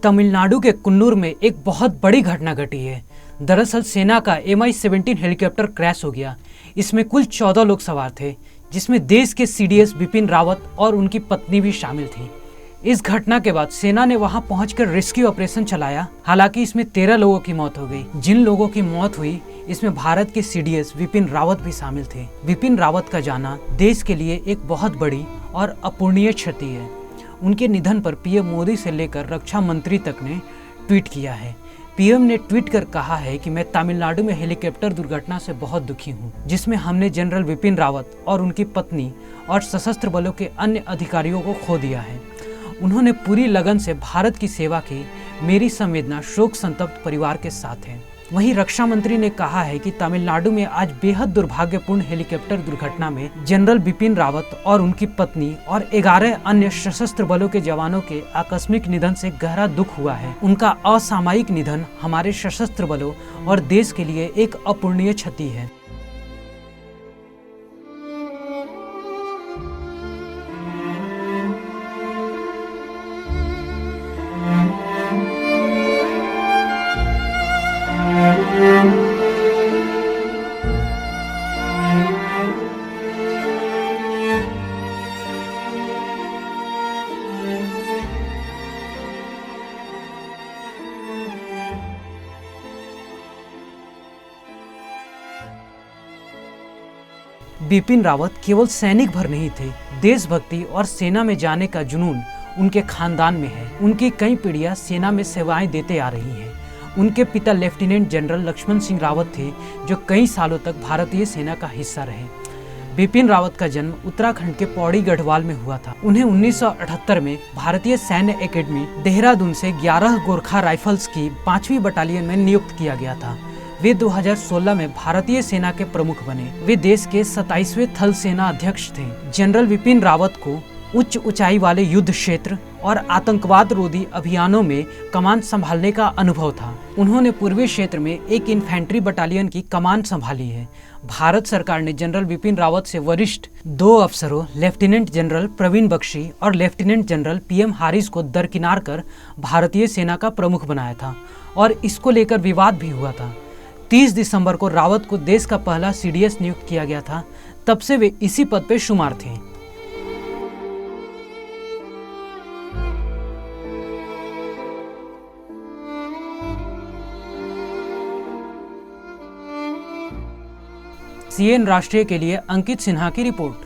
तमिलनाडु के कुन्नूर में एक बहुत बड़ी घटना घटी है। दरअसल सेना का Mi-17 हेलीकॉप्टर क्रैश हो गया। इसमें कुल 14 लोग सवार थे, जिसमें देश के सीडीएस बिपिन रावत और उनकी पत्नी भी शामिल थी। इस घटना के बाद सेना ने वहां पहुंचकर रेस्क्यू ऑपरेशन चलाया। हालांकि इसमें 13 लोगों की मौत हो गई। जिन लोगों की मौत हुई, इसमें भारत के सीडीएस विपिन रावत भी शामिल थे। विपिन रावत का जाना देश के लिए एक बहुत बड़ी और अपूरणीय क्षति है। उनके निधन पर पीएम मोदी से लेकर रक्षा मंत्री तक ने ट्वीट किया है। पीएम ने ट्वीट कर कहा है कि मैं तमिलनाडु में हेलीकॉप्टर दुर्घटना से बहुत दुखी हूं, जिसमें हमने जनरल विपिन रावत और उनकी पत्नी और सशस्त्र बलों के अन्य अधिकारियों को खो दिया है। उन्होंने पूरी लगन से भारत की सेवा की। मेरी संवेदना शोक संतप्त परिवार के साथ है। वहीं रक्षा मंत्री ने कहा है कि तमिलनाडु में आज बेहद दुर्भाग्यपूर्ण हेलीकॉप्टर दुर्घटना में जनरल बिपिन रावत और उनकी पत्नी और 11 अन्य सशस्त्र बलों के जवानों के आकस्मिक निधन से गहरा दुख हुआ है। उनका असामयिक निधन हमारे सशस्त्र बलों और देश के लिए एक अपूरणीय क्षति है। बिपिन रावत केवल सैनिक भर नहीं थे। देशभक्ति और सेना में जाने का जुनून उनके खानदान में है। उनकी कई पीढ़ियां सेना में सेवाएं देते आ रही हैं। उनके पिता लेफ्टिनेंट जनरल लक्ष्मण सिंह रावत थे, जो कई सालों तक भारतीय सेना का हिस्सा रहे। बिपिन रावत का जन्म उत्तराखंड के पौड़ी गढ़वाल में हुआ था। उन्हें 1978 में भारतीय सैन्य एकेडमी देहरादून से 11 गोरखा राइफल्स की 5वीं बटालियन में नियुक्त किया गया था। वे 2016 में भारतीय सेना के प्रमुख बने। वे देश के 27वें थल सेना अध्यक्ष थे। जनरल बिपिन रावत को उच्च ऊंचाई वाले युद्ध क्षेत्र और आतंकवाद रोधी अभियानों में कमान संभालने का अनुभव था। उन्होंने पूर्वी क्षेत्र में एक इन्फेंट्री बटालियन की कमान संभाली है। भारत सरकार ने जनरल बिपिन रावत से वरिष्ठ 2 अफसरों लेफ्टिनेंट जनरल प्रवीण बख्शी और लेफ्टिनेंट जनरल PM हारिस को दरकिनार कर भारतीय सेना का प्रमुख बनाया था और इसको लेकर विवाद भी हुआ था। 30 दिसंबर को रावत को देश का पहला सीडीएस नियुक्त किया गया था। तब से वे इसी पद पे शुमार थे। CNN राष्ट्रीय के लिए अंकित सिन्हा की रिपोर्ट।